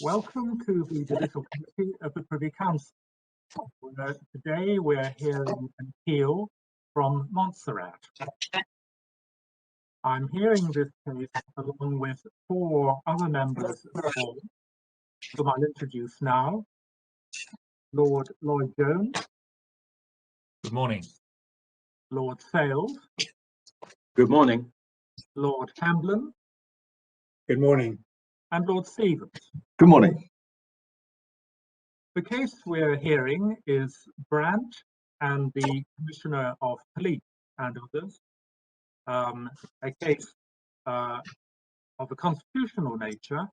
Welcome to the Judicial Committee of the Privy Council. Today we're hearing an appeal from Montserrat. I'm hearing this case along with 4 other members of the board, whom I'll introduce now. Lord Lloyd Jones. Good morning. Lord Sales. Good morning. Lord Hamblin. Good morning. And Lord Stevens. Good morning. The case we're hearing is Brandt and the Commissioner of Police and others, a case of a constitutional nature,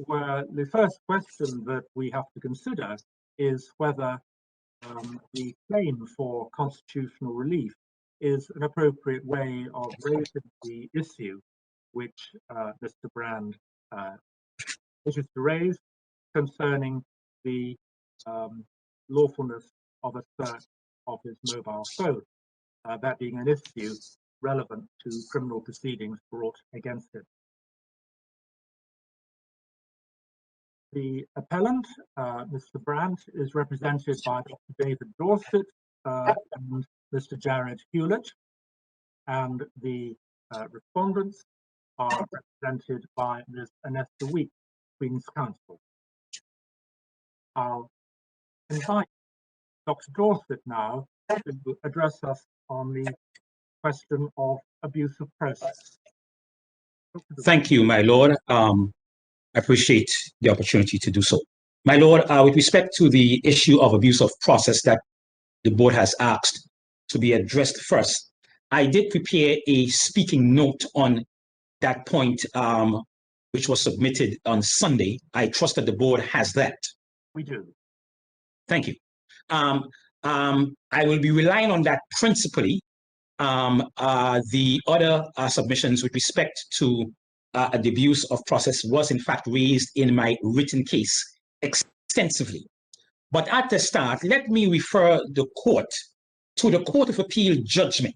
where the first question that we have to consider is whether the claim for constitutional relief is an appropriate way of raising the issue which Mr. Brandt wishes to raise concerning the lawfulness of a search of his mobile phone, that being an issue relevant to criminal proceedings brought against him. The appellant, Mr. Brandt, is represented by Dr. David Dorset and Mr. Jared Hewlett, and the respondents are represented by Ms. Anesta Week, Queen's Counsel. I'll invite Dr. Dorset now to address us on the question of abuse of process. Thank you, my Lord. I appreciate the opportunity to do so. My Lord, with respect to the issue of abuse of process that the board has asked to be addressed first, I did prepare a speaking note on that point, which was submitted on Sunday. I trust that the board has that. We do. Thank you. I will be relying on that principally. The other submissions with respect to the abuse of process was in fact raised in my written case extensively. But at the start, let me refer the court to the Court of Appeal judgment.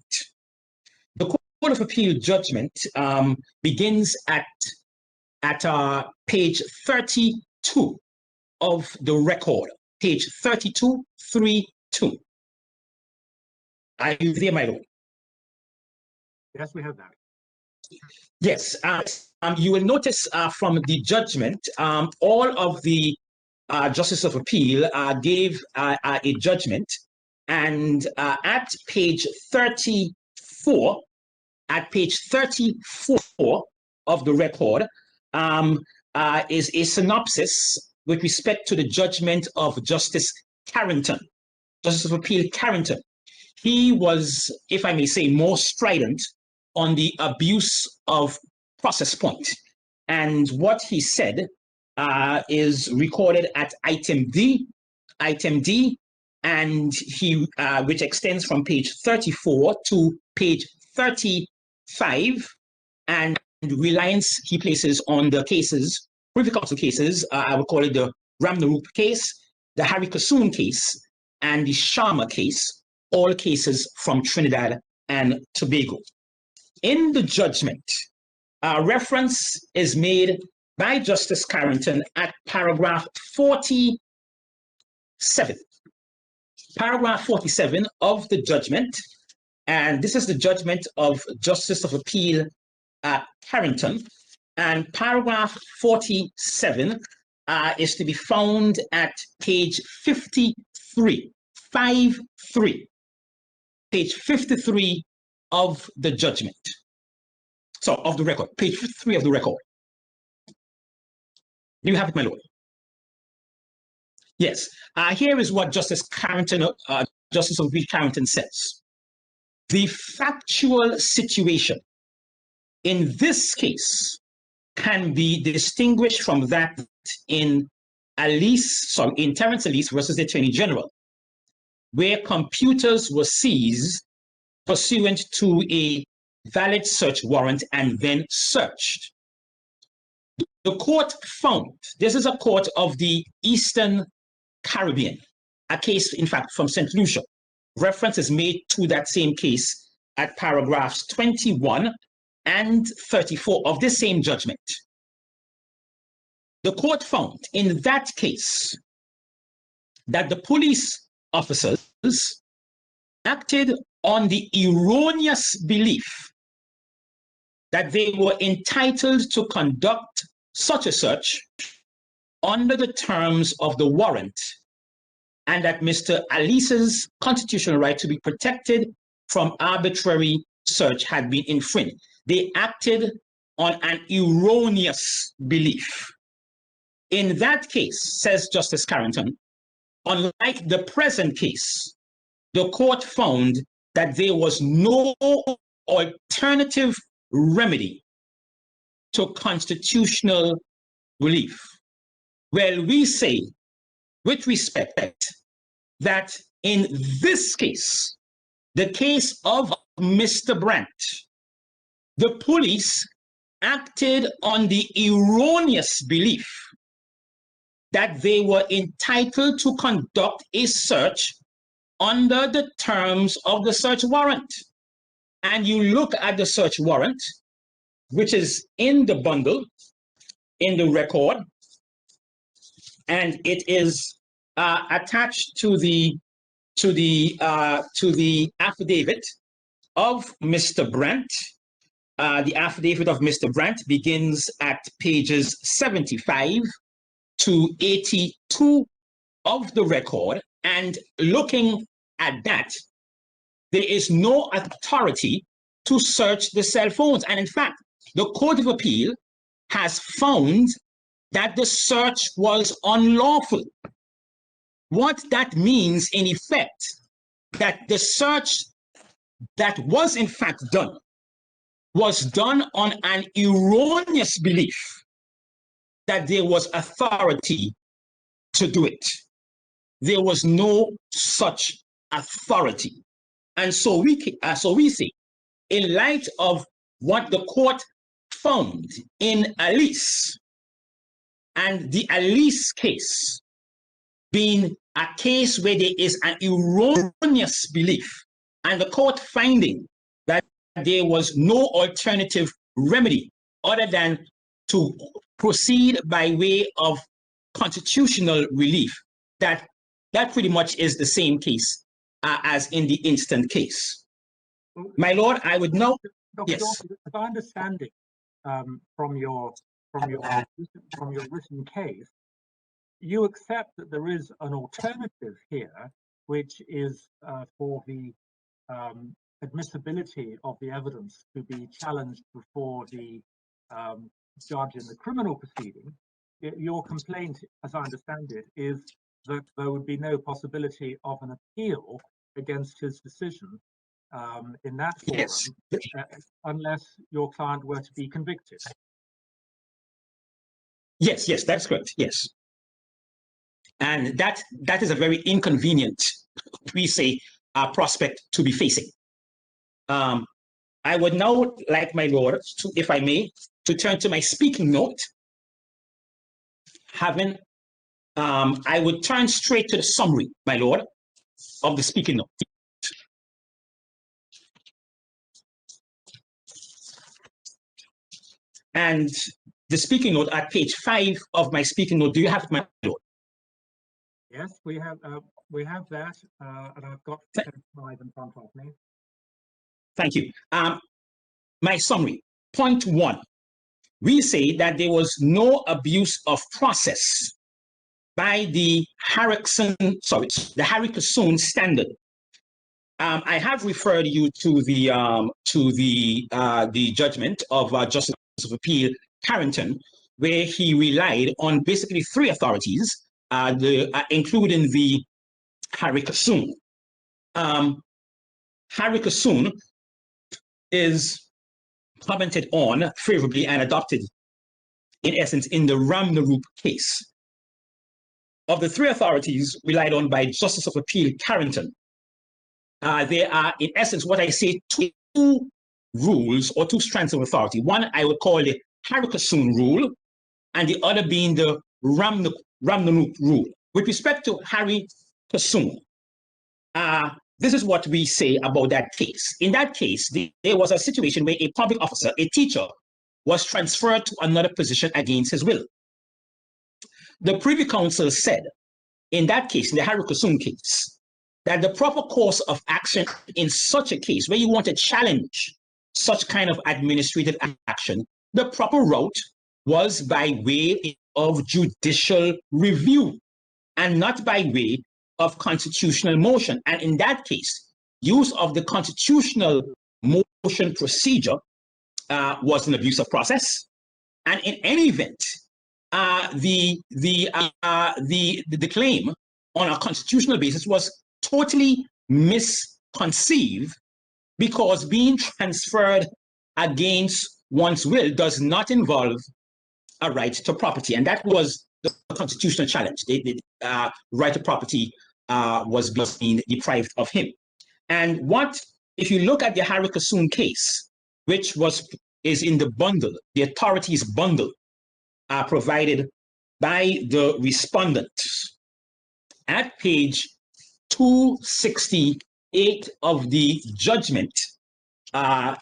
The Court of Appeal judgment begins at page 32 of the record, page 3232. Are you there, my lord? Yes, we have that. Yes. You will notice from the judgment, all of the Justice of Appeal gave a judgment, and at page 34, of the record, is a synopsis with respect to the judgment of Justice Carrington, Justice of Appeal Carrington. He was, if I may say, more strident on the abuse of process point. And what he said is recorded at item D, and he, which extends from page 34 to page 35, and reliance he places on the cases, Privy Council cases. I would call it the Ramnaroop case, the Harry Kassoon case, and the Sharma case, all cases from Trinidad and Tobago. In the judgment, reference is made by Justice Carrington at paragraph 47. Paragraph 47 of the judgment, and this is the judgment of Justice of Appeal Carrington, and paragraph 47 is to be found at page 53, page 53 of the judgment. So, of the record, page 53 of the record. Do you have it, my lord? Yes. Here is what Justice Carrington, Justice of Appeal Carrington says. The factual situation in this case can be distinguished from that in Terrence Elise versus the Attorney General, where computers were seized pursuant to a valid search warrant and then searched. The court found, this is a court of the Eastern Caribbean, a case, in fact, from St. Lucia. Reference is made to that same case at paragraphs 21 and 34 of this same judgment. the court found in that case that the police officers acted on the erroneous belief that they were entitled to conduct such a search under the terms of the warrant, and that Mr. Alice's constitutional right to be protected from arbitrary search had been infringed. They acted on an erroneous belief. In that case, says Justice Carrington, unlike the present case, the court found that there was no alternative remedy to constitutional relief. Well, we say, with respect, that in this case, the case of Mr. Brandt, the police acted on the erroneous belief that they were entitled to conduct a search under the terms of the search warrant. And you look at the search warrant, which is in the bundle, in the record, and it is attached to the affidavit of Mr. Brandt. The affidavit of Mr. Brandt begins at pages 75 to 82 of the record, and looking at that, there is no authority to search the cell phones. And in fact, the Court of Appeal has found that the search was unlawful. What that means, in effect, that the search that was in fact done was done on an erroneous belief that there was authority to do it. There was no such authority. And so we say, in light of what the court found in Alice, and the Alice case being a case where there is an erroneous belief, and the court finding that there was no alternative remedy other than to proceed by way of constitutional relief, that pretty much is the same case as in the instant case. My Lord, I would now, Dr. yes. Dawson, if I understand it from your written case, you accept that there is an alternative here, which is for the admissibility of the evidence to be challenged before the judge in the criminal proceeding. Your complaint, as I understand it, is that there would be no possibility of an appeal against his decision in that forum, Yes. unless your client were to be convicted. Yes, that's correct, yes. And that is a very inconvenient, we say, prospect to be facing. I would now like, my Lord, to, if I may, to turn to my speaking note. I would turn straight to the summary, my Lord, of the speaking note. And the speaking note at page 5 of my speaking note, do you have it, my Lord? Yes, we have that, and I've got the slide in front of me. Thank you. My summary, point 1, we say that there was no abuse of process by the Harrison standard. I have referred you to the judgment of Justice of Appeal Carrington, where he relied on basically 3 authorities, including the Harrison. Harrison is commented on favorably and adopted, in essence, in the Ramnaroop case. Of the 3 authorities relied on by Justice of Appeal Carrington, there are, in essence, what I say, 2 rules or 2 strands of authority. One I would call the Harrison rule, and the other being the Ramnaroop rule. With respect to Harrison, this is what we say about that case. In that case, there was a situation where a public officer, a teacher, was transferred to another position against his will. the Privy Council said in that case, in the Harry Kasum case, that the proper course of action in such a case where you want to challenge such kind of administrative action, the proper route was by way of judicial review and not by way of constitutional motion. And in that case, use of the constitutional motion procedure was an abuse of process. And in any event, the claim on a constitutional basis was totally misconceived, because being transferred against one's will does not involve a right to property, and that was the constitutional challenge. The right to property was being deprived of him. And what, if you look at the Harry Kasum case, which is in the bundle, the authorities bundle provided by the respondents, at page 268 of the judgment, Lord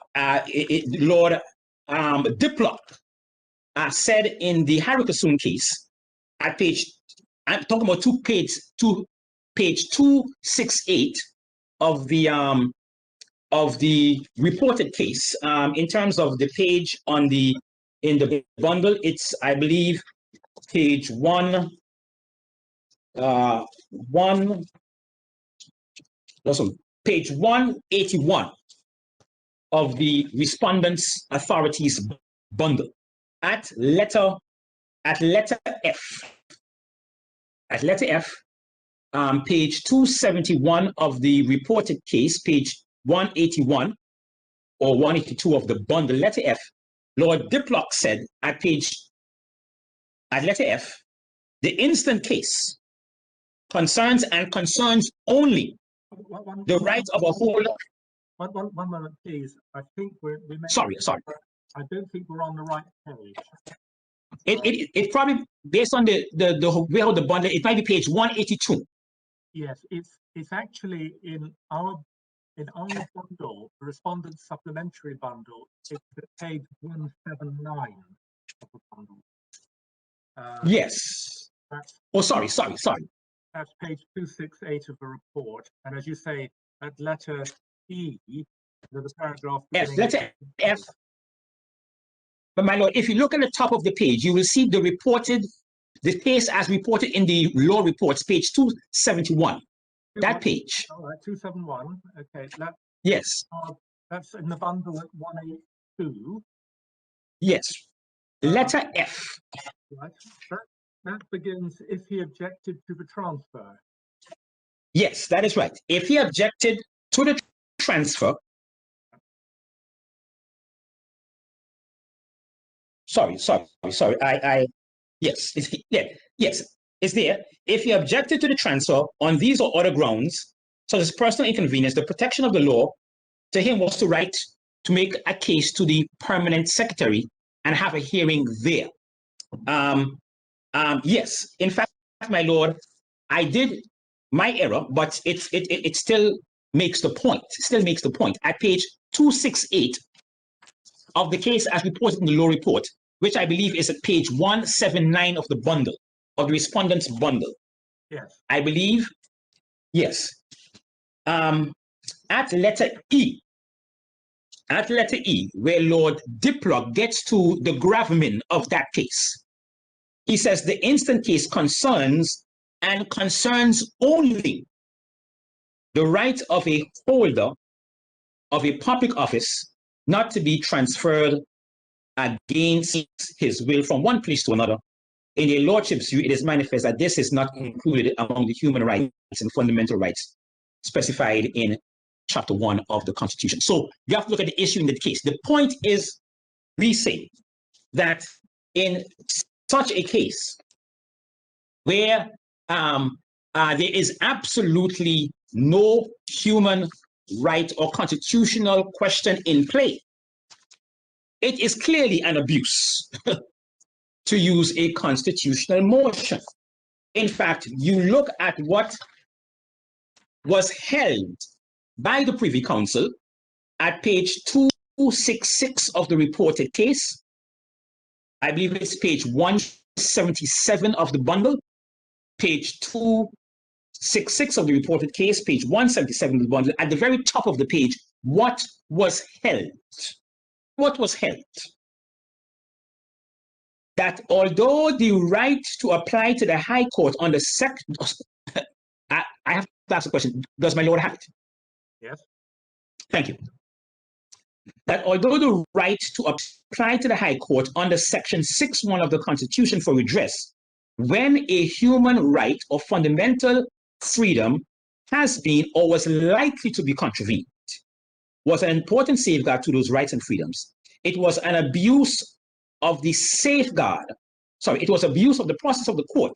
Diplock said in the Harry Kasum case, at page, I'm talking about page 268 of the reported case. In terms of the page in the bundle, it's, I believe, page page 181 of the respondents' authorities bundle. At letter F, page 271 of the reported case, page 181 or 182 of the bundle, letter F, Lord Diplock said at letter F, the instant case concerns only the right of a holder. One moment, please. I think we may. Sorry. I don't think we're on the right page. It probably, based on the way of the bundle, it might be page 182. Yes, it's actually in our bundle, the respondent supplementary bundle. It's at page 179 of the bundle. Yes. Oh, sorry. That's page 268 of the report. And as you say, at letter E, there's a paragraph. F, letter F. But my lord, if you look at the top of the page, you will see the case as reported in the law reports, page 271. That page. All right, 271. Okay. Yes. That's in the bundle at 182. Yes. Letter F. Right. That begins, if he objected to the transfer. Yes, that is right. If he objected to the transfer, sorry. Yes, it's there. If he objected to the transfer on these or other grounds, such as personal inconvenience, the protection of the law to him was to write to make a case to the permanent secretary and have a hearing there. Yes, in fact, my lord, I did my error, but it still makes the point. At page 268 of the case as reported in the law report, which I believe is at page 179 of the bundle, of the respondent's bundle. Yes. I believe, yes. At letter E, where Lord Diplock gets to the gravamen of that case, he says the instant case concerns only the right of a holder of a public office not to be transferred against his will from one place to another. In a lordship's view, it is manifest that this is not included among the human rights and fundamental rights specified in Chapter 1 of the Constitution. So you have to look at the issue in the case. The point is, we say that in such a case where there is absolutely no human right or constitutional question in play, it is clearly an abuse to use a constitutional motion. In fact, you look at what was held by the Privy Council at page 266 of the reported case. I believe it's page 1 177 of the bundle, page 266 of the reported case, page 177 of the bundle, at the very top of the page, what was held? What was held? That although the right to apply to the High Court under I have to ask a question. Does my lord have it? Yes. Thank you. That although the right to apply to the High Court under section 6.1 of the Constitution for redress, when a human right or fundamental freedom has been or was likely to be contravened, was an important safeguard to those rights and freedoms. It was an abuse of the it was abuse of the process of the court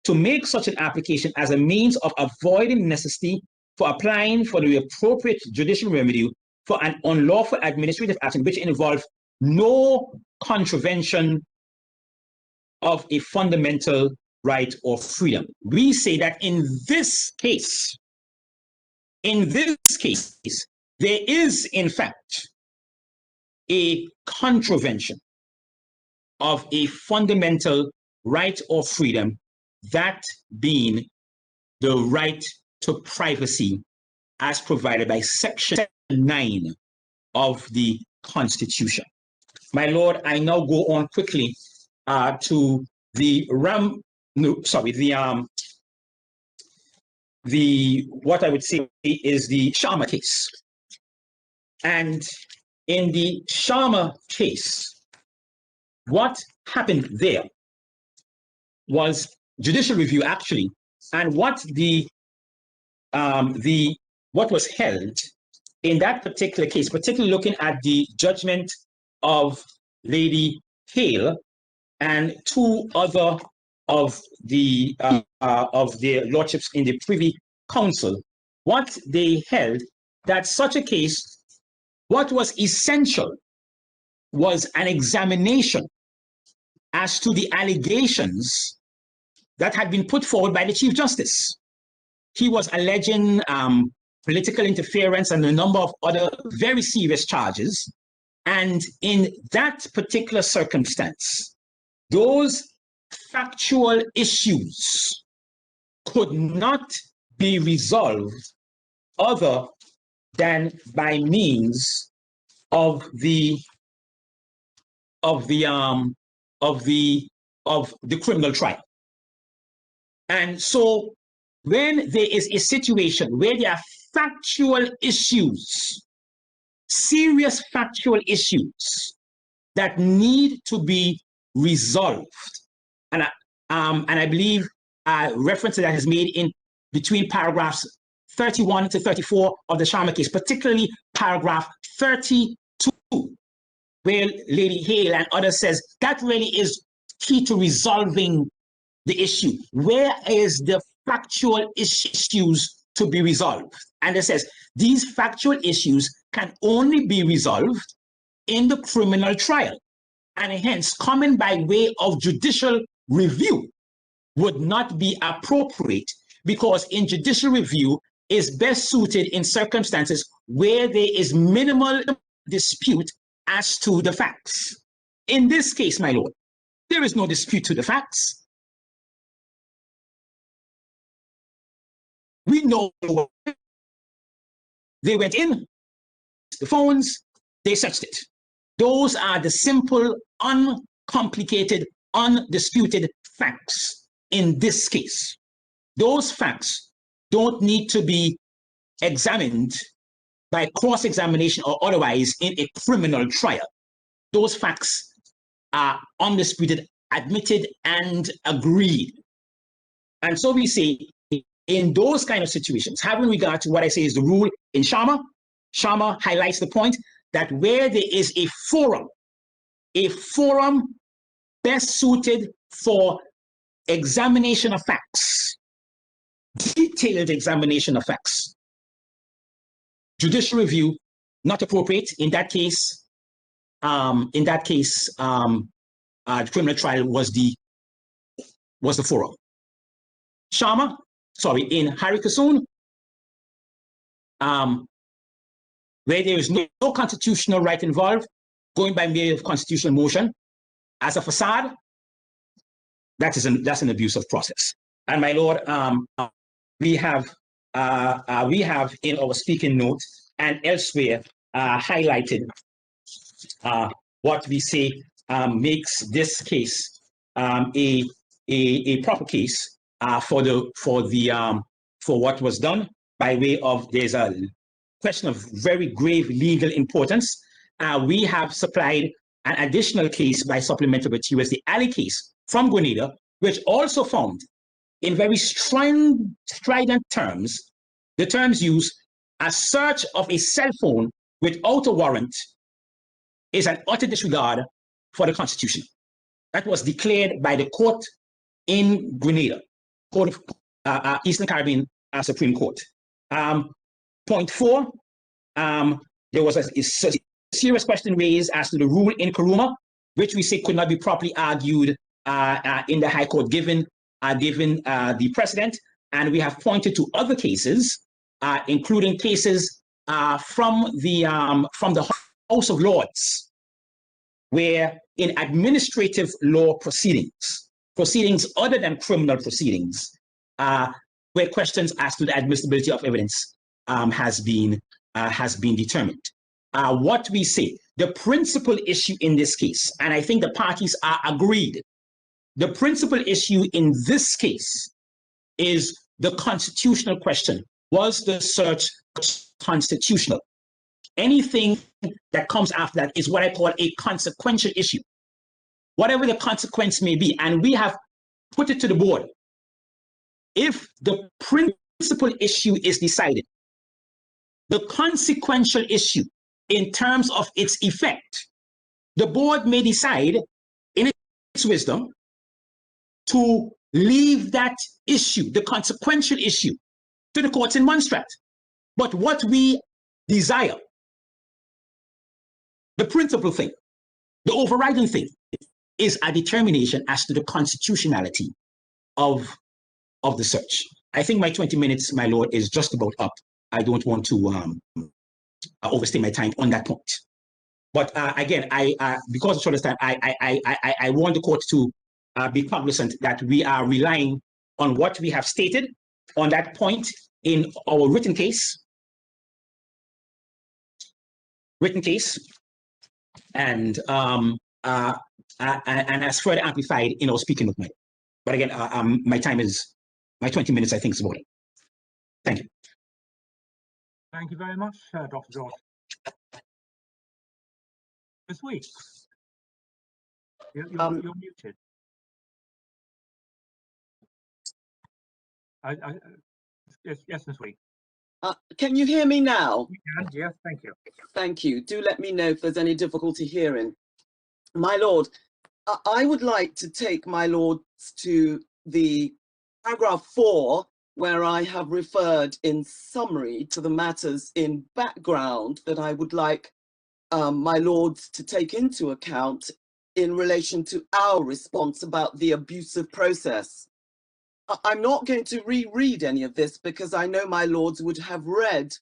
to make such an application as a means of avoiding necessity for applying for the appropriate judicial remedy for an unlawful administrative action which involved no contravention of a fundamental right or freedom. We say that in this case, there is in fact a contravention of a fundamental right or freedom, that being the right to privacy as provided by section 9 of the Constitution. My lord, I now go on quickly to the what I would say is the Sharma case. And in the Sharma case, what happened there was judicial review actually, and what what was held in that particular case, particularly looking at the judgment of Lady Hale and two other of the lordships in the Privy Council, what they held, that such a case, what was essential was an examination as to the allegations that had been put forward by the Chief Justice. He was alleging political interference and a number of other very serious charges. And in that particular circumstance, those factual issues could not be resolved other than by means of the criminal trial. And so when there is a situation where there are factual issues, serious factual issues that need to be resolved, and I believe reference to that is made in between paragraphs 31 to 34 of the Sharma case, particularly paragraph 32, where Lady Hale and others says that really is key to resolving the issue. Where is the factual issues to be resolved? And it says these factual issues can only be resolved in the criminal trial, and hence coming by way of judicial review would not be appropriate, because in judicial review is best suited in circumstances where there is minimal dispute as to the facts. In this case, my lord, there is no dispute to the facts. We know they went in, the phones, they searched it. Those are the simple, uncomplicated, undisputed facts in this case. Those facts don't need to be examined by cross-examination or otherwise in a criminal trial. Those facts are undisputed, admitted, and agreed. And so we say, in those kind of situations, having regard to what I say is the rule in Sharma, Sharma highlights the point that where there is a forum best suited for examination of facts, detailed examination of facts, judicial review not appropriate. In that case, the criminal trial was the forum. Sharma, in Hari Kasoon, where there is no constitutional right involved, going by way of constitutional motion, as a facade, that's an abuse of process. And my lord, we have in our speaking note and elsewhere highlighted what we say makes this case a proper case for what was done, by way of there's a question of very grave legal importance. We have supplied an additional case by supplementary materials, the Ali case from Grenada, which also found in very strident terms, the terms used, a search of a cell phone without a warrant is an utter disregard for the Constitution. That was declared by the court in Grenada, Court of Eastern Caribbean Supreme Court. Point 4, there was a serious question raised as to the rule in Karuma, which we say could not be properly argued in the High Court given the precedent. And we have pointed to other cases, including cases from the House of Lords, where in administrative law proceedings other than criminal proceedings, where questions as to the admissibility of evidence has been determined. What we say, the principal issue in this case, and I think the parties are agreed, the principal issue in this case is the constitutional question. Was the search constitutional? Anything that comes after that is what I call a consequential issue. Whatever the consequence may be, and we have put it to the board. If the principal issue is decided, the consequential issue in terms of its effect, the board may decide in its wisdom to leave that issue, the consequential issue, to the courts in Montserrat. But what we desire, the principal thing, the overriding thing, is a determination as to the constitutionality of the search. I think my 20 minutes, my lord, is just about up. I don't want to overstay my time on that point. But again, because of shortest time, I want the court to be cognizant that we are relying on what we have stated on that point in our written case, and as further amplified in our speaking with me. But again, my 20 minutes, I think, is about it. Thank you. Thank you very much, Dr. George. Ms. Weeks, you're muted. Yes, Ms. Weeks. Can you hear me now? You can, yes, thank you. Thank you. Do let me know if there's any difficulty hearing. My lord, I would like to take my lords to the paragraph 4, where I have referred in summary to the matters in background that I would like my lords to take into account in relation to our response about the abusive process. I'm not going to reread any of this because I know my lords would have read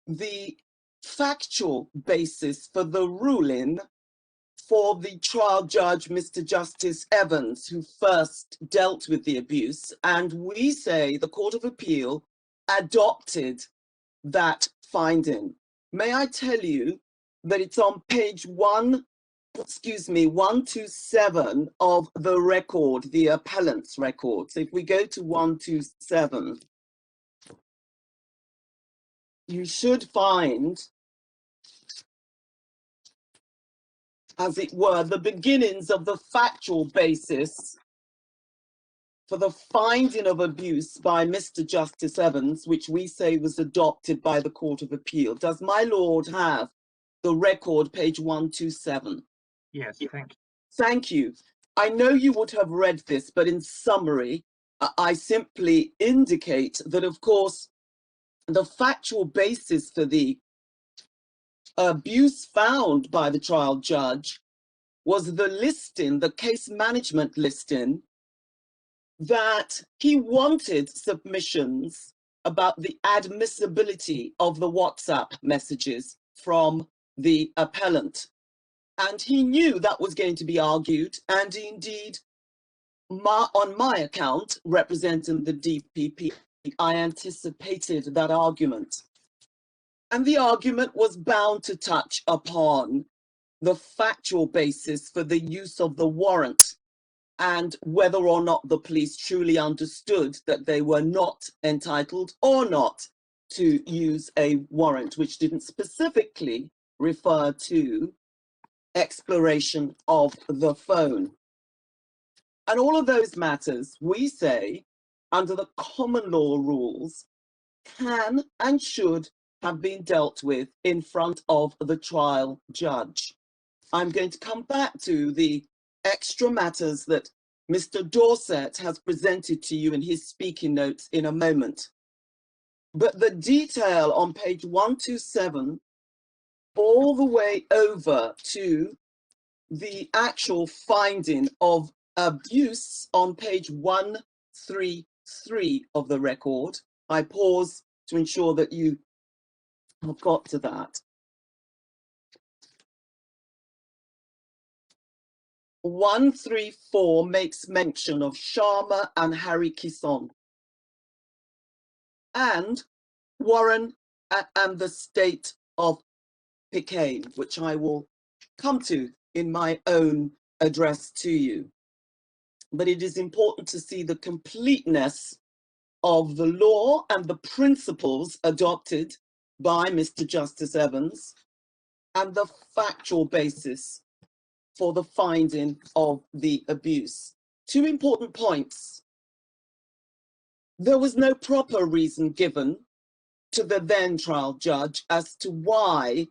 the factual basis for the ruling for the trial judge, Mr. Justice Evans, who first dealt with the abuse. And we say the Court of Appeal adopted that finding. May I tell you that it's on page 127 of the record, the appellant's record. So if we go to 127, you should find, as it were, the beginnings of the factual basis for the finding of abuse by Mr. Justice Evans, which we say was adopted by the Court of Appeal. Does my lord have the record, page 127? Yes, thank you. Thank you. I know you would have read this, but in summary, I simply indicate that, of course, the factual basis for the abuse found by the trial judge was the listing, the case management listing, that he wanted submissions about the admissibility of the WhatsApp messages from the appellant. And he knew that was going to be argued, and indeed on my account, representing the DPP, I anticipated that argument. And the argument was bound to touch upon the factual basis for the use of the warrant and whether or not the police truly understood that they were not entitled or not to use a warrant, which didn't specifically refer to exploration of the phone. And all of those matters, we say, under the common law rules, can and should have been dealt with in front of the trial judge. I'm going to come back to the extra matters that Mr. Dorset has presented to you in his speaking notes in a moment. But the detail on page 127, all the way over to the actual finding of abuse on page 133 of the record. I pause to ensure that you have got to that. 134 makes mention of Sharma and Harry Kisson and Warren and the state of Pekin, which I will come to in my own address to you. But it is important to see the completeness of the law and the principles adopted by Mr. Justice Evans and the factual basis for the finding of the abuse. Two important points. There was no proper reason given to the then trial judge as to why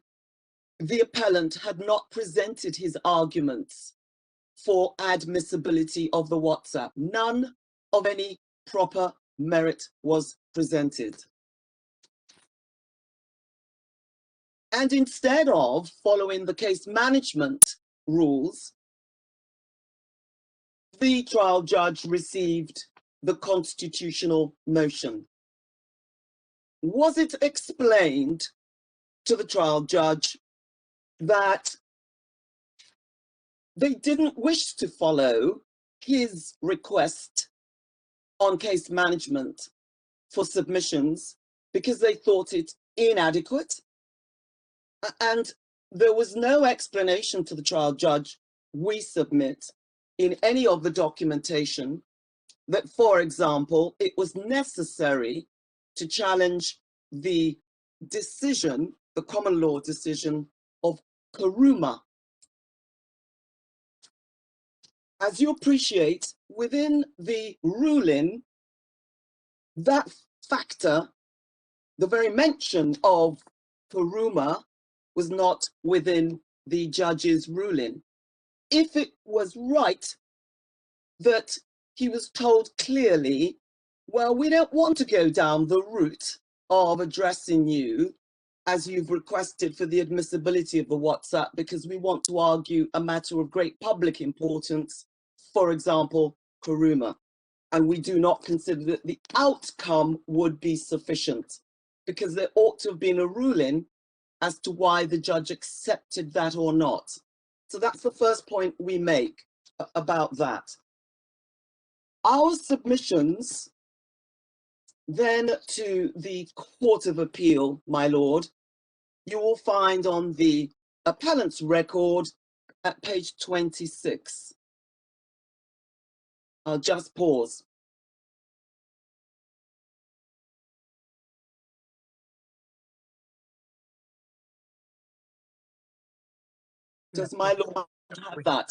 the appellant had not presented his arguments for admissibility of the WhatsApp. None of any proper merit was presented. And instead of following the case management rules, the trial judge received the constitutional motion. Was it explained to the trial judge that they didn't wish to follow his request on case management for submissions because they thought it inadequate? And there was no explanation to the trial judge, we submit, in any of the documentation that, for example, it was necessary to challenge the decision, the common law decision of Kuruma. As you appreciate, within the ruling, that factor, the very mention of Kuruma, was not within the judge's ruling. If it was right that he was told clearly, well, we don't want to go down the route of addressing you as you've requested for the admissibility of the WhatsApp because we want to argue a matter of great public importance, for example, Kuruma. And we do not consider that the outcome would be sufficient because there ought to have been a ruling as to why the judge accepted that or not. So that's the first point we make about that. Our submissions then to the Court of Appeal, my lord, you will find on the appellant's record at page 26. I'll just pause. Does my lord have that?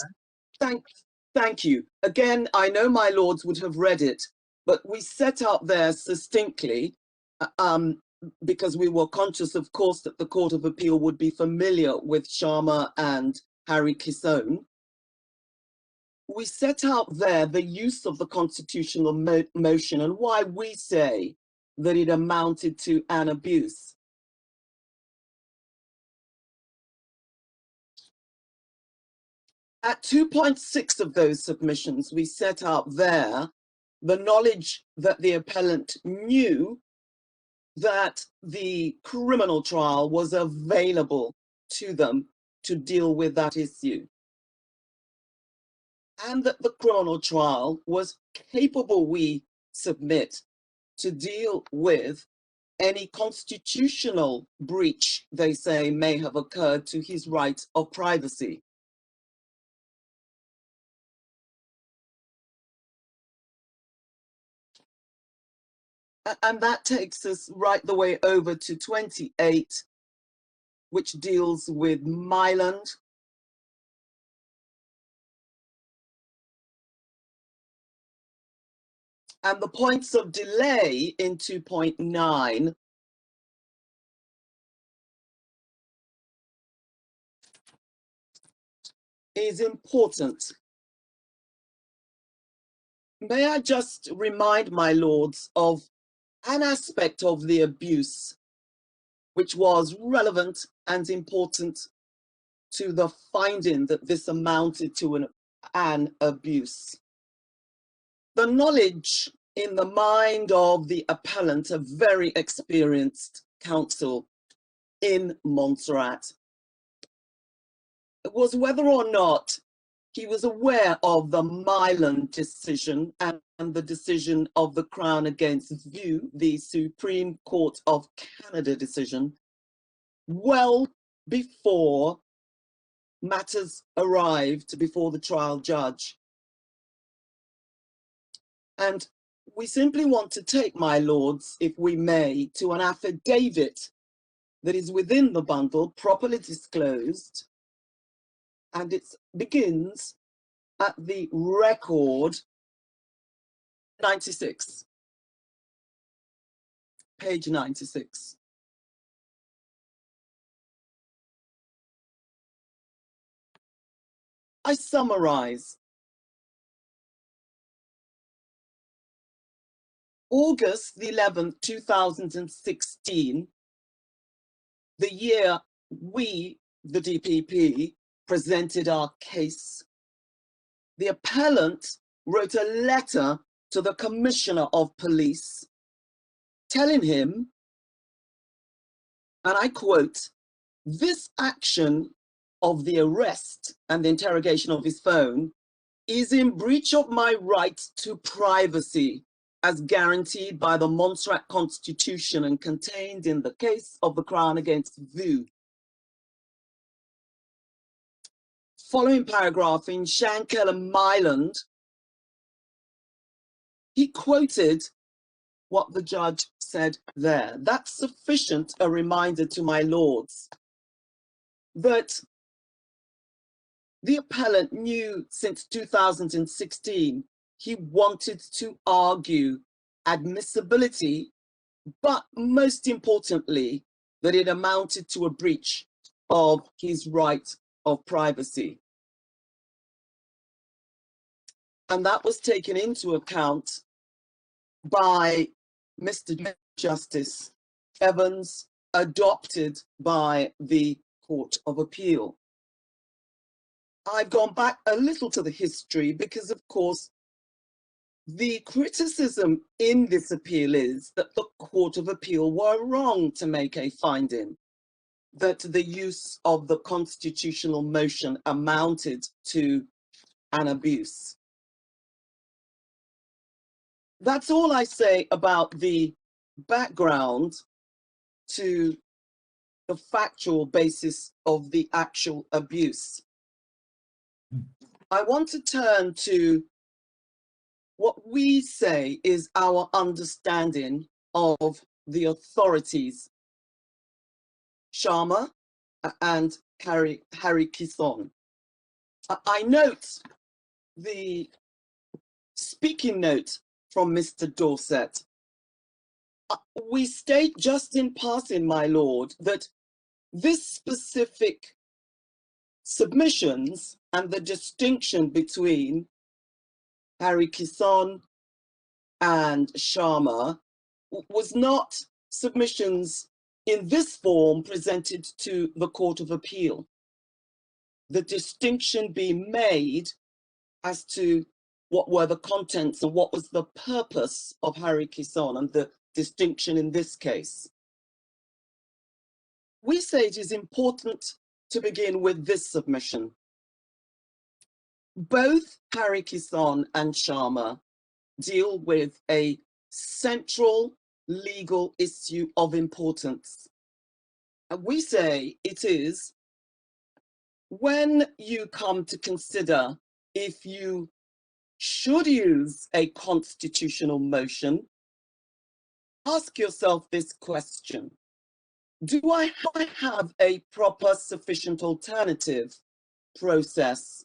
Thank you. Again, I know my lords would have read it, but we set out there succinctly, because we were conscious, of course, that the Court of Appeal would be familiar with Sharma and Harry Kisson. We set out there the use of the constitutional motion and why we say that it amounted to an abuse. At 2.6 of those submissions, we set out there the knowledge that the appellant knew that the criminal trial was available to them to deal with that issue. and that the criminal trial was capable, we submit, to deal with any constitutional breach they say may have occurred to his right of privacy. And that takes us right the way over to 28, which deals with Myland. And the points of delay in 2.9 is important. May I just remind my lords of an aspect of the abuse which was relevant and important to the finding that this amounted to an abuse. The knowledge in the mind of the appellant, a very experienced counsel in Montserrat, was whether or not he was aware of the Myland decision and the decision of the Crown against View, the Supreme Court of Canada decision, well before matters arrived before the trial judge. And we simply want to take, my lords, if we may, to an affidavit that is within the bundle, properly disclosed, and it begins at the record 96, page 96. I summarize. August the 11th, 2016, the year we, the DPP, presented our case, the appellant wrote a letter to the Commissioner of Police telling him, and I quote, "This action of the arrest and the interrogation of his phone is in breach of my right to privacy as guaranteed by the Montserrat Constitution and contained in the case of the Crown against View." Following paragraph in Shankel and Myland, he quoted what the judge said there. That's sufficient a reminder to my lords that the appellant knew since 2016 he wanted to argue admissibility, but most importantly, that it amounted to a breach of his right of privacy. And that was taken into account by Mr. Justice Evans, adopted by the Court of Appeal. I've gone back a little to the history because, of course, the criticism in this appeal is that the Court of Appeal were wrong to make a finding that the use of the constitutional motion amounted to an abuse. That's all I say about the background to the factual basis of the actual abuse. I want to turn to what we say is our understanding of the authorities, Sharma and Harry Kisson. I note the speaking note from Mr. Dorset. We state just in passing, my lord, that this specific submissions and the distinction between Harry Kisson and Sharma was not submissions in this form presented to the Court of Appeal. The distinction being made as to what were the contents and what was the purpose of Harry Kisson and the distinction in this case. We say it is important to begin with this submission. Both Harry Kisson and Sharma deal with a central legal issue of importance. And we say it is when you come to consider if you should use a constitutional motion, ask yourself this question. Do I have a proper, sufficient alternative process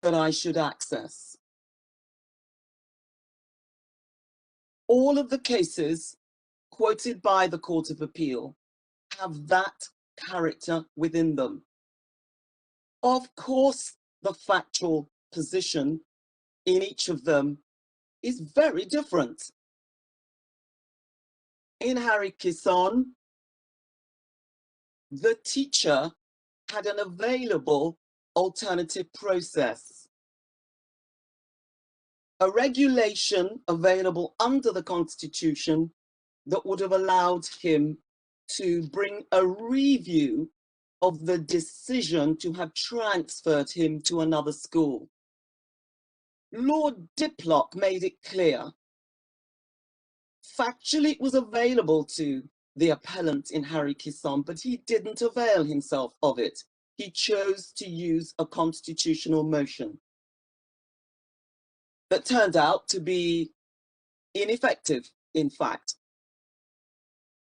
that I should access? All of the cases quoted by the Court of Appeal have that character within them. Of course, the factual position in each of them is very different. In Harry Kisson, the teacher had an available alternative process. A regulation available under the Constitution that would have allowed him to bring a review of the decision to have transferred him to another school. Lord Diplock made it clear. Factually, it was available to the appellant in Harry Kisson, but he didn't avail himself of it. He chose to use a constitutional motion that turned out to be ineffective, in fact.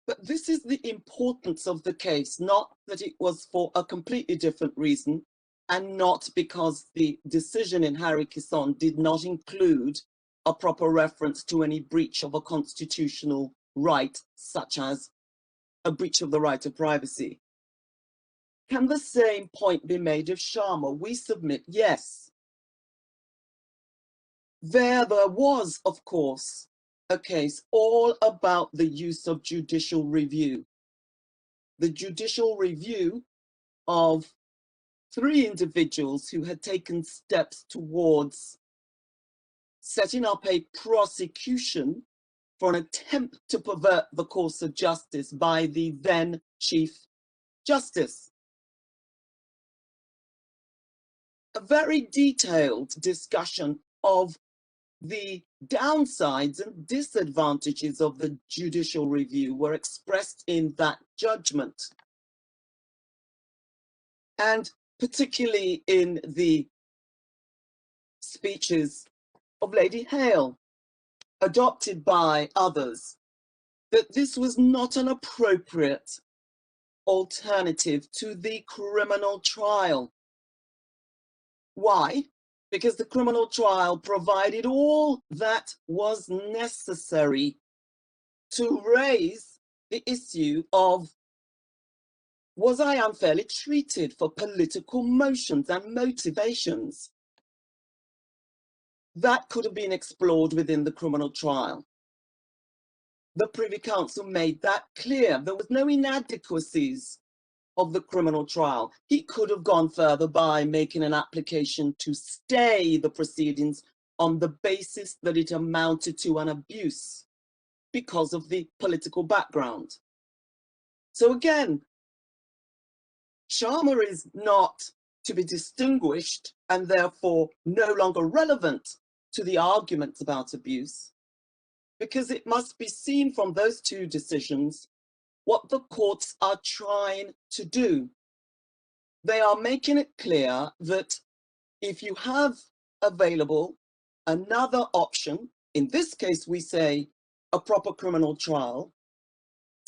But this is the importance of the case, not that it was for a completely different reason, and not because the decision in Harry Kisson did not include a proper reference to any breach of a constitutional right, such as a breach of the right of privacy. Can the same point be made of Sharma? We submit yes. There was, of course, a case all about the use of judicial review. The judicial review of 3 individuals who had taken steps towards setting up a prosecution for an attempt to pervert the course of justice by the then Chief Justice. A very detailed discussion of the downsides and disadvantages of the judicial review were expressed in that judgment. And particularly in the speeches of Lady Hale, adopted by others, that this was not an appropriate alternative to the criminal trial. Why? Because the criminal trial provided all that was necessary to raise the issue of, was I unfairly treated for political motions and motivations? That could have been explored within the criminal trial. The Privy Council made that clear. There was no inadequacies of the criminal trial. He could have gone further by making an application to stay the proceedings on the basis that it amounted to an abuse because of the political background. So again, Sharma is not to be distinguished and therefore no longer relevant to the arguments about abuse, because it must be seen from those 2 decisions what the courts are trying to do. They are making it clear that if you have available another option, in this case we say a proper criminal trial,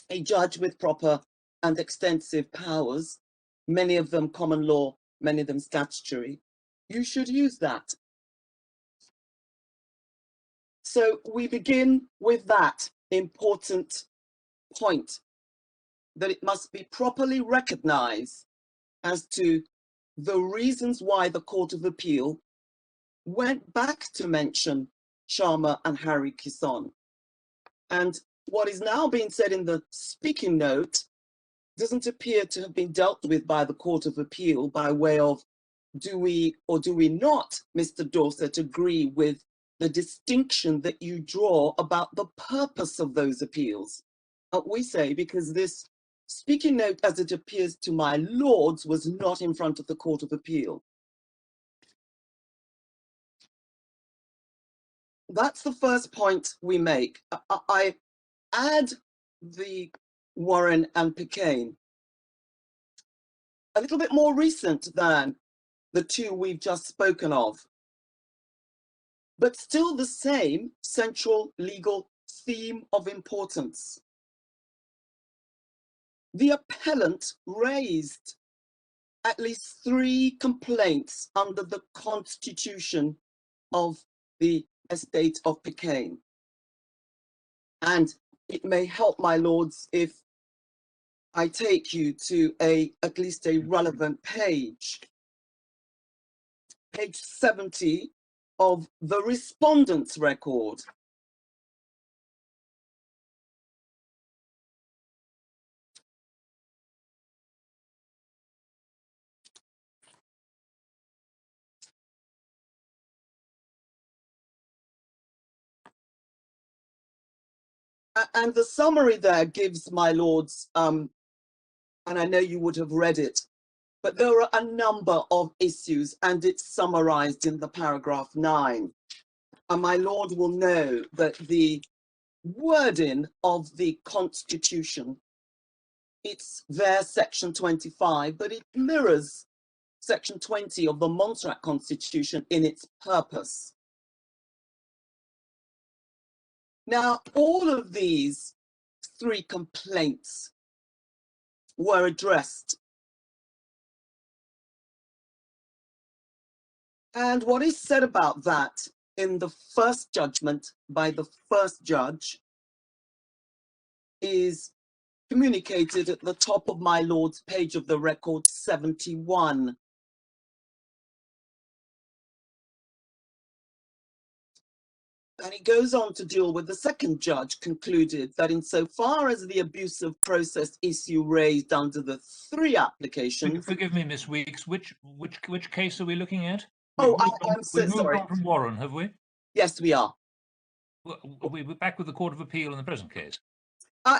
a judge with proper and extensive powers, many of them common law, many of them statutory, you should use that. So we begin with that important point, that it must be properly recognized as to the reasons why the Court of Appeal went back to mention Sharma and Harry Kisson. And what is now being said in the speaking note doesn't appear to have been dealt with by the Court of Appeal by way of, do we or do we not, Mr. Dorset, agree with the distinction that you draw about the purpose of those appeals? We say because this speaking note as it appears to my lords was not in front of the Court of Appeal. that's the first point we make. I add the Warren and Picayne, a little bit more recent than the two we've just spoken of, but still the same central legal theme of importance. The appellant raised at least 3 complaints under the Constitution of the estate of Picayne. And it may help, my lords, if I take you to at least a relevant page. Page 70 of the Respondents' record. And the summary there gives, my lords, and I know you would have read it, but there are a number of issues, and it's summarized in the paragraph 9. And my lord will know that the wording of the Constitution, it's there, section 25, but it mirrors section 20 of the Montserrat Constitution in its purpose. Now, all of these 3 complaints were addressed. And what is said about that in the first judgment by the first judge is communicated at the top of my lord's page of the record 71. And it goes on to deal with the second judge concluded that insofar as the abusive process issue raised under the 3 applications. Forgive me, Miss Weeks. Which case are we looking at? Oh, I'm so we've moved sorry. on from Warren, have we? Yes, we are. We're back with the Court of Appeal in the present case.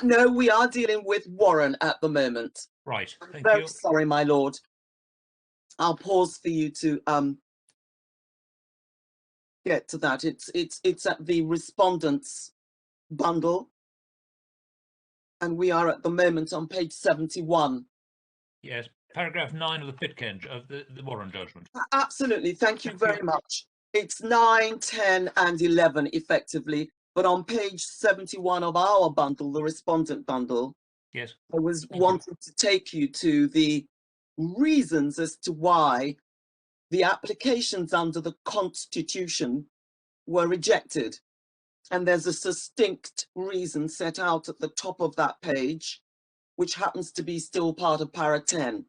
No, we are dealing with Warren at the moment. Right. Thank Very you. sorry, my lord. I'll pause for you to get to that. It's at the Respondents bundle, and we are at the moment on page 71. Yes. Paragraph 9 of the Pitcairn of the Warren judgment. Absolutely. Thank you very much. It's 9, 10, and 11 effectively. But on page 71 of our bundle, the Respondent bundle, yes, I was wanting to take you to the reasons as to why the applications under the Constitution were rejected. And there's a succinct reason set out at the top of that page, which happens to be still part of para 10.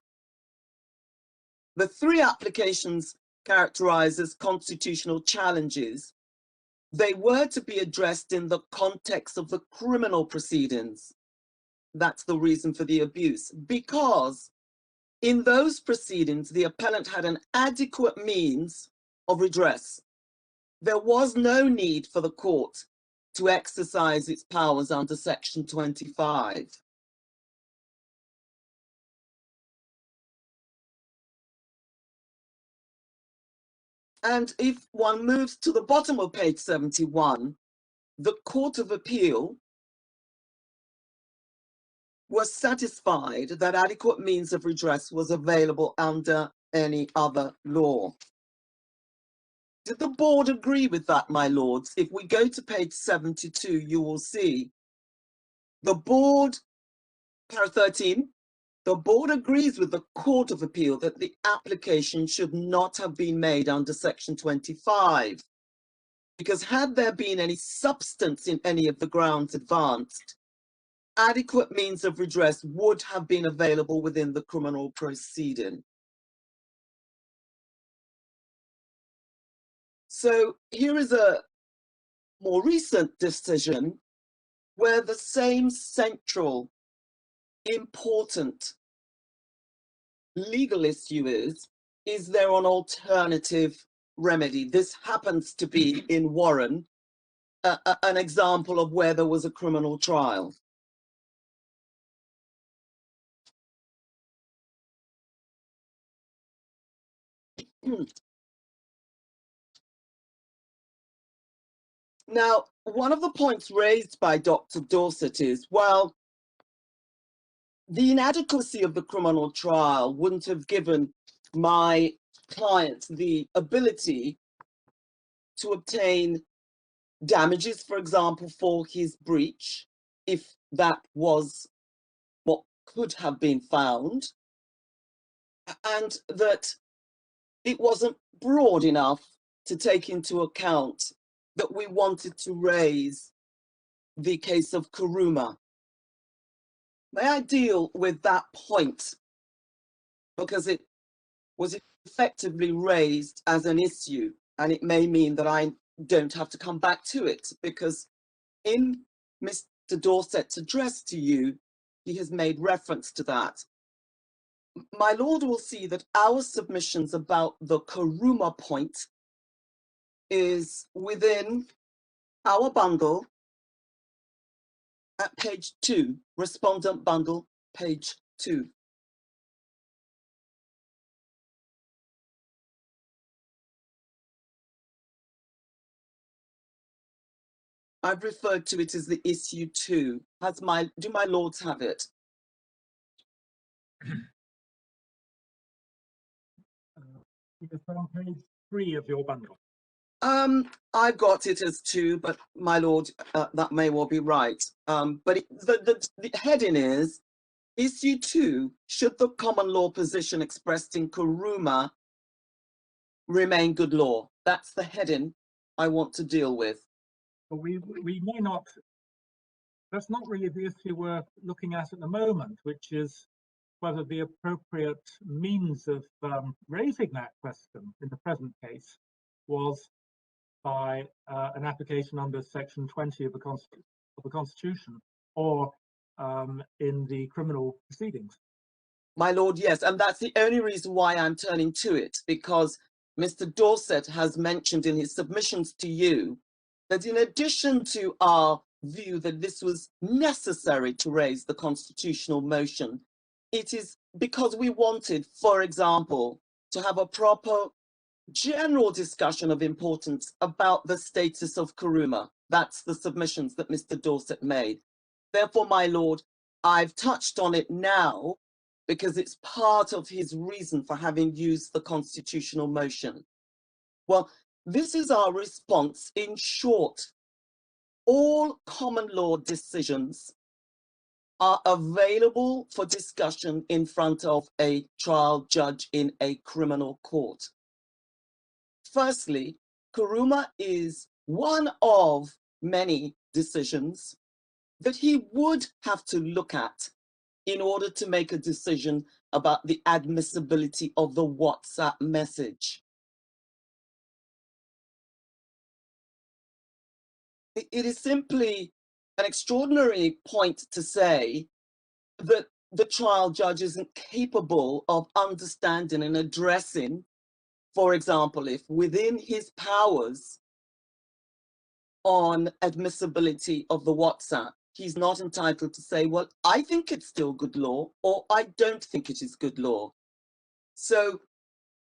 The 3 applications characterized as constitutional challenges, they were to be addressed in the context of the criminal proceedings. That's the reason for the abuse, because in those proceedings, the appellant had an adequate means of redress. There was no need for the court to exercise its powers under section 25. And if one moves to the bottom of page 71, the Court of Appeal was satisfied that adequate means of redress was available under any other law. Did the board agree with that, my lords? If we go to page 72, you will see the board, para 13, the board agrees with the Court of Appeal that the application should not have been made under section 25, because had there been any substance in any of the grounds advanced, adequate means of redress would have been available within the criminal proceeding. So here is a more recent decision where the same central important legal issue is there an alternative remedy? This happens to be in Warren, an example of where there was a criminal trial. Now, one of the points raised by Dr. Dorset is, well, the inadequacy of the criminal trial wouldn't have given my client the ability to obtain damages, for example, for his breach, if that was what could have been found, and that it wasn't broad enough to take into account that we wanted to raise the case of Kuruma. May I deal with that point? Because it was effectively raised as an issue, and it may mean that I don't have to come back to it, because in Mr. Dorset's address to you, he has made reference to that. My Lord will see that our submissions about the Kuruma point is within our bundle at page 2, respondent bundle, page 2. I've referred to it as the issue 2. Do my lords have it? It's on page 3 of your bundle. I've got it as 2, but my lord, that may well be right. But the heading is issue 2, should the common law position expressed in Kuruma remain good law? That's the heading I want to deal with. But we may not, that's not really the issue we're looking at the moment, which is whether the appropriate means of raising that question in the present case was by an application under section 20 of the Constitution, or in the criminal proceedings. My lord, yes, and that's the only reason why I'm turning to it, because Mr. Dorset has mentioned in his submissions to you that in addition to our view that this was necessary to raise the constitutional motion, it is because we wanted, for example, to have a proper general discussion of importance about the status of Kuruma. That's the submissions that Mr. Dorset made. Therefore, my lord, I've touched on it now because it's part of his reason for having used the constitutional motion. Well, this is our response. In short, all common law decisions are available for discussion in front of a trial judge in a criminal court. Firstly, Kuruma is one of many decisions that he would have to look at in order to make a decision about the admissibility of the WhatsApp message. It is simply an extraordinary point to say that the trial judge isn't capable of understanding and addressing, for example, if within his powers on admissibility of the WhatsApp, he's not entitled to say, well, I think it's still good law, or I don't think it is good law. So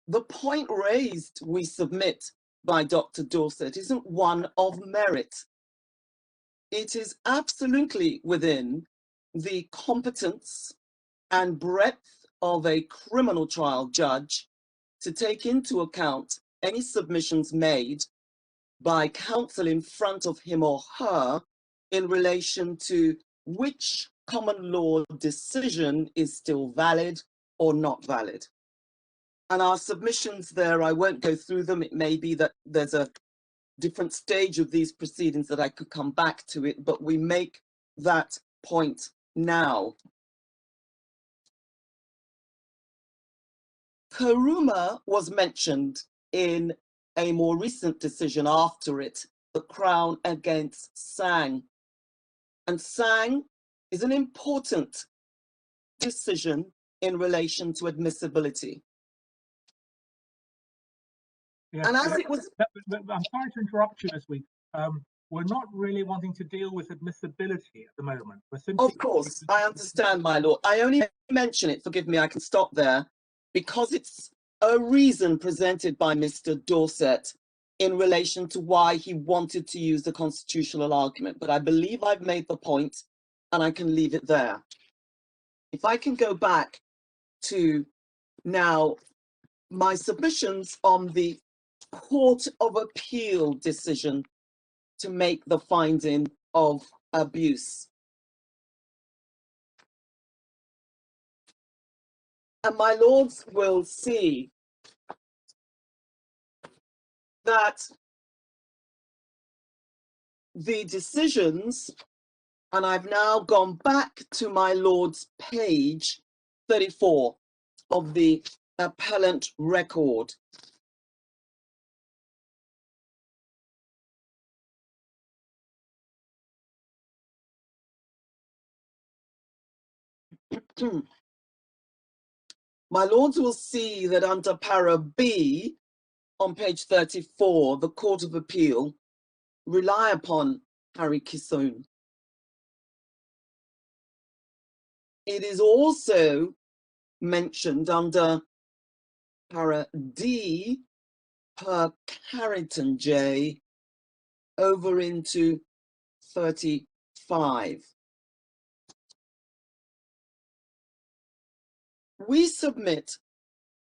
the point raised, we submit, by Dr. Dorset isn't one of merit. It is absolutely within the competence and breadth of a criminal trial judge to take into account any submissions made by counsel in front of him or her in relation to which common law decision is still valid or not valid. And our submissions there, I won't go through them. It may be that there's a different stage of these proceedings that I could come back to it, but we make that point now. Kuruma was mentioned in a more recent decision after it, the Crown against Sang. And Sang is an important decision in relation to admissibility. Yes, And as it was, I'm sorry to interrupt you this week. We're not really wanting to deal with admissibility at the moment. We're simply, of course, I understand, my lord. I only mention it, forgive me, I can stop there, because it's a reason presented by Mr. Dorset in relation to why he wanted to use the constitutional argument, but I believe I've made the point and I can leave it there. If I can go back to now my submissions on the Court of Appeal decision to make the finding of abuse. And my lords will see that the decisions, and I've now gone back to my lord's page 34 of the appellant record. My lords will see that under para B on page 34, the Court of Appeal rely upon Harry Kissoon. It is also mentioned under para D per Carrington J over into 35. We submit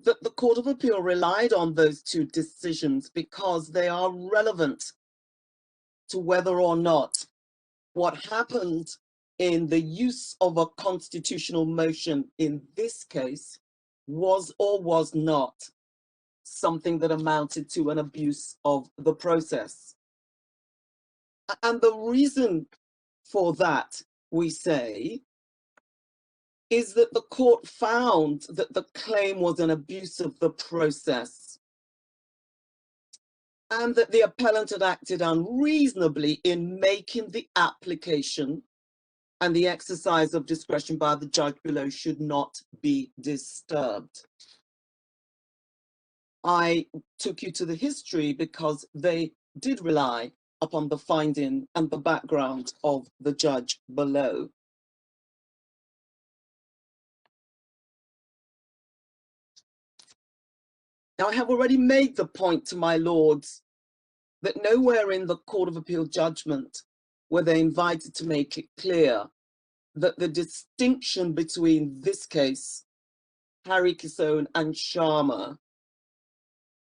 that the Court of Appeal relied on those two decisions because they are relevant to whether or not what happened in the use of a constitutional motion in this case was or was not something that amounted to an abuse of the process. And the reason for that, we say, is that the court found that the claim was an abuse of the process and that the appellant had acted unreasonably in making the application, and the exercise of discretion by the judge below should not be disturbed. I took you to the history because they did rely upon the finding and the background of the judge below. Now, I have already made the point to my lords that nowhere in the Court of Appeal judgment were they invited to make it clear that the distinction between this case, Harry Kissoon and Sharma,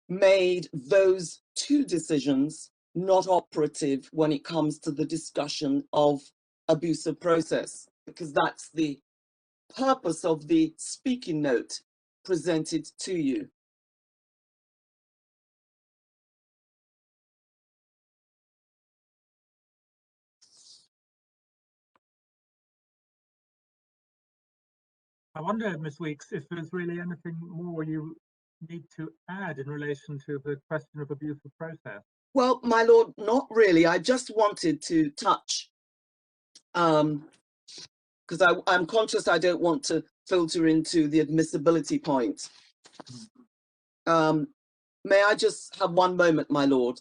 made those two decisions not operative when it comes to the discussion of abuse of process, because that's the purpose of the speaking note presented to you. I wonder, Ms. Weeks, if there's really anything more you need to add in relation to the question of abuse of process. Well, my lord, not really. I just wanted to touch, because I'm conscious I don't want to filter into the admissibility point. May I just have one moment, my lord?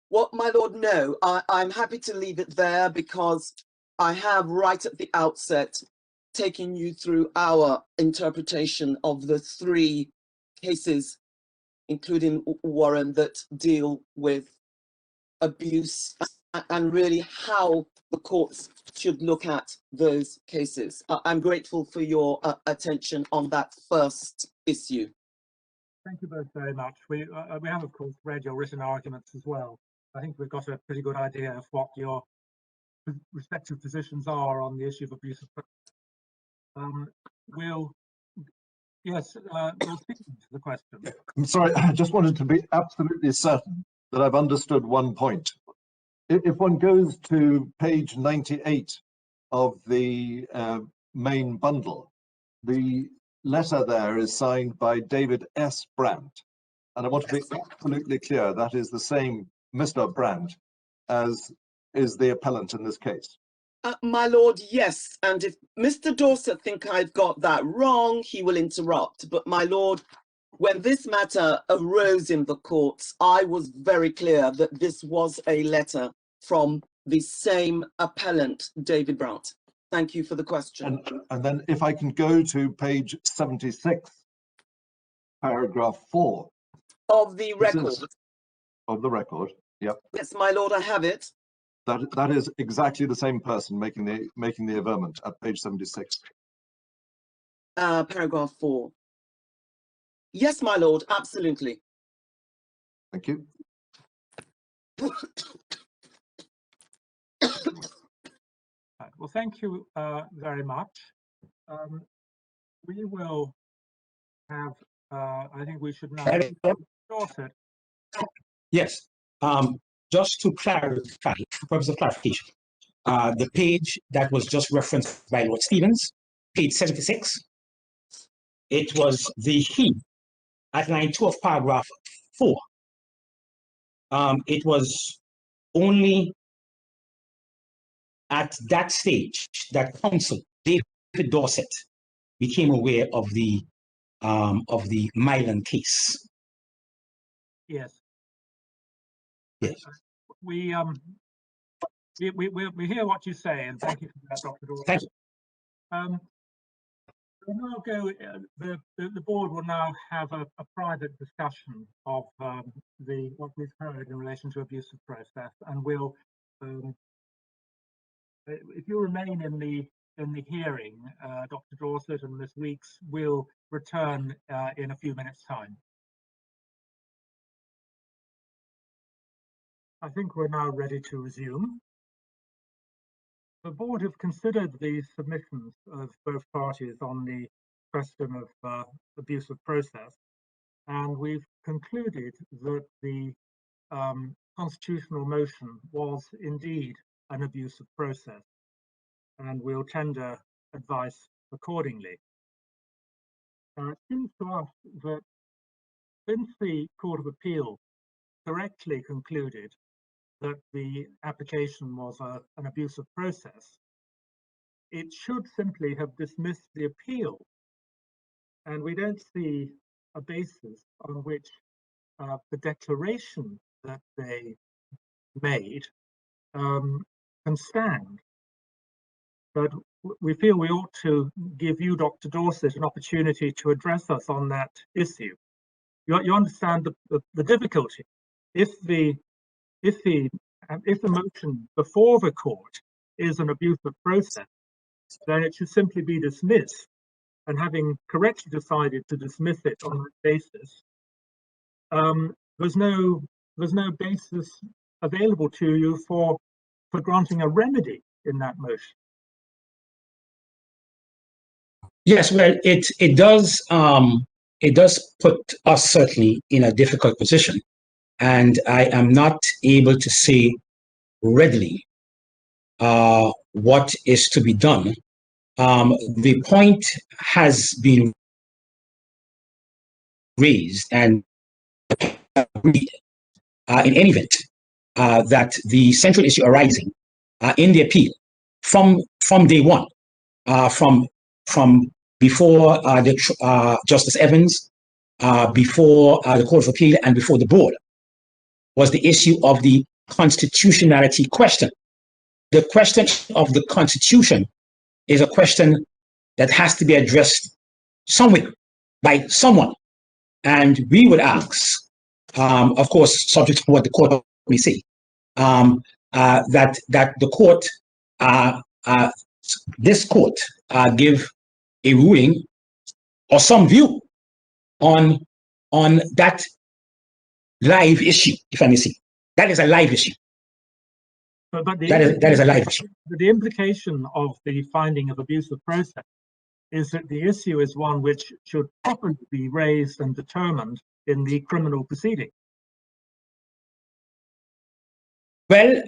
Well, my lord, no, I'm happy to leave it there because I have right at the outset taken you through our interpretation of the three cases, including Warren, that deal with abuse and really how the courts should look at those cases. I'm grateful for your attention on that first issue. Thank you both very much. We have, of course, read your written arguments as well. I think we've got a pretty good idea of what your respective positions are on the issue of abuse of process. We'll speak to the question. I'm sorry, I just wanted to be absolutely certain that I've understood one point. If one goes to page 98 of the main bundle, the letter there is signed by David S. Brandt. And I want to be absolutely clear, that is the same Mr. Brandt as is the appellant in this case. My lord, yes. And if Mr. Dorset think I've got that wrong, he will interrupt. But my lord, When this matter arose in the courts, I was very clear that this was a letter from the same appellant, David Brandt. Thank you for the question. And then if I can go to page 76, paragraph 4. Of the This record. is of the record. Yep. Yes, my lord, I have it. That is exactly the same person making the averment at page 76. Paragraph 4. Yes, my lord, absolutely. Thank you. Right. Well, thank you very much. We will have, I think we should now Dorset. Yes. Just to clarify, for purpose of clarification, the page that was just referenced by Lord Stevens, page 76, it was the he at line 2 of paragraph 4. It was only at that stage that counsel David Dorset became aware of the Milan case. Yes. Yes. We hear what you say, and thank you for that, Dr. Dorset. Thank you. We'll now go. The board will now have a private discussion of what we've heard in relation to abuse of process, and we'll, if you remain in the hearing, Dr. Dorset and Ms. Weeks will return in a few minutes' time. I think we're now ready to resume. The board have considered the submissions of both parties on the question of abuse of process, and we've concluded that the constitutional motion was indeed an abuse of process, and we'll tender advice accordingly. It seems to us that since the Court of Appeal correctly concluded that the application was an abuse of process, it should simply have dismissed the appeal. And we don't see a basis on which the declaration that they made can stand. But we feel we ought to give you, Dr. Dorset, an opportunity to address us on that issue. You understand the difficulty. If the motion before the court is an abuse of process, then it should simply be dismissed. And having correctly decided to dismiss it on that basis, there's no basis available to you for granting a remedy in that motion. Yes, well, it does put us certainly in a difficult position, and I am not able to say readily what is to be done. The point has been raised and agreed in any event that the central issue arising in the appeal from day one, from before Justice Evans, before the Court of Appeal, and before the board, was the issue of the constitutionality question. The question of the Constitution is a question that has to be addressed somewhere by someone. And we would ask, of course, subject to what the court may say, that the court, this court, give a ruling or some view on that live issue, if I may say. That is a live issue. But that is a live issue. The implication of the finding of abuse of process is that the issue is one which should properly be raised and determined in the criminal proceeding. Well,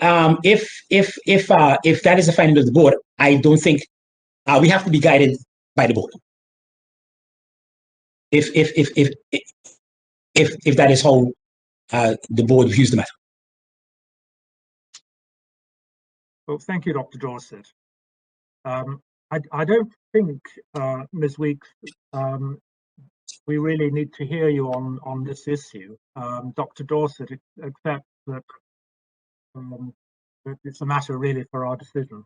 if that is the finding of the board, I don't think we have to be guided by the board. If that is how the board views the matter. Well, thank you, Dr. Dorset. I don't think Ms. Weeks we really need to hear you on this issue. Dr. Dorset accepts that that it's a matter really for our decision.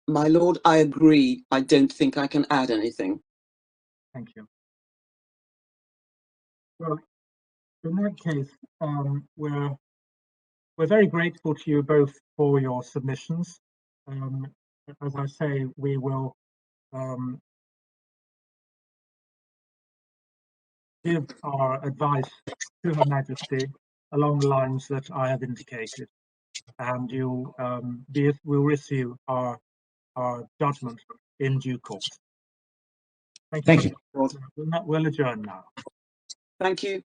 My lord, I agree. I don't think I can add anything. Thank you. Well, in that case, we're very grateful to you both for your submissions. As I say, we will give our advice to Her Majesty along the lines that I have indicated, and you will receive our judgment in due course. Thank you. We'll adjourn now. Thank you.